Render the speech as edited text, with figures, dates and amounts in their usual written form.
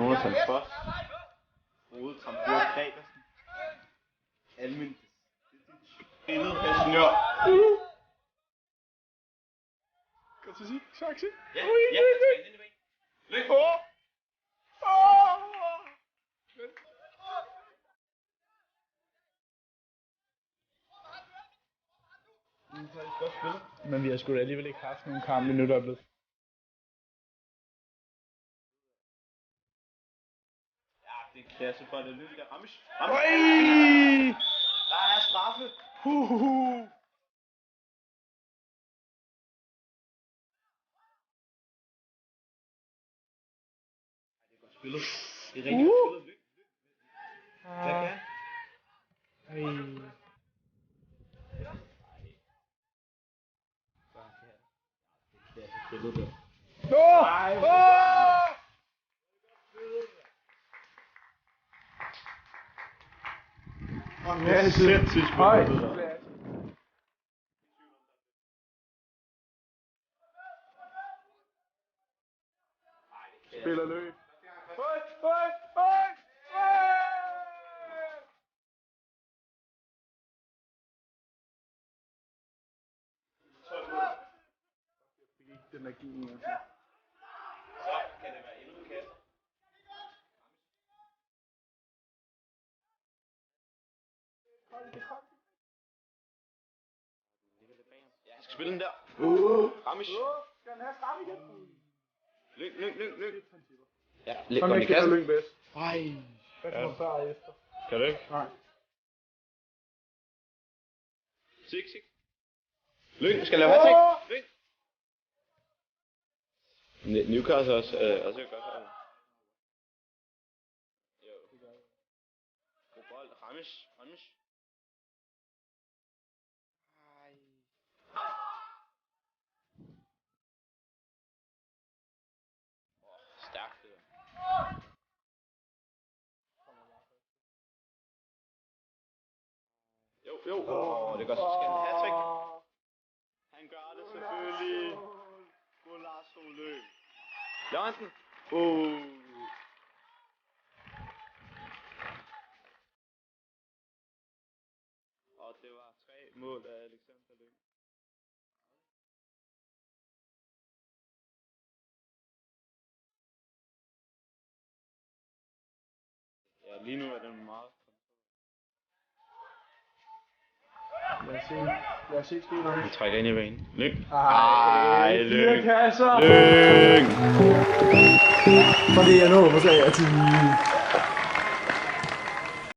Jonathan Foss. Rode Tramfjord Gregersen. Almin. Billede Helsingør. Kan du sige? Chance? Ja, ja, jeg skal ind i banen. Lykke! Men vi har sgu da alligevel ikke haft nogen kamp endnu, der er blevet. Ja, det er klasse for det lykke der. Ramis. Der er straffe. Det er godt spillet. Det er rigtig godt spillet. Lykke. Hvad kan han? Spillet der. Sindssygt spillet der. Spiller løb. Den er givet, altså. Så kan det være endnu en kasse. Ja, jeg skal spille den der. Ramis. Skal den have straf igen? Lyk. Ja, Kom gå med i kassen. Lyng bedst. Ej. Hvad kommer før og efter? Kan du ikke? Nej. Sik. Lyng, skal jeg lave hat-trick? Lyng. Newcastle også godt her. Jo. God bold. Ramis. Stærkt det der. Jo. Det går så skal han hat-trick. Han gør det selvfølgelig. God Lars Solø. Jørgensen. Og det var 3 mål af Alexander Lyng. Ja, lige nu er den meget. Lad os se spilleren. Han trækker ind i banen. Lyng. Ej, Lyng. kasser. Lyng. For det er noget, hvor jeg er til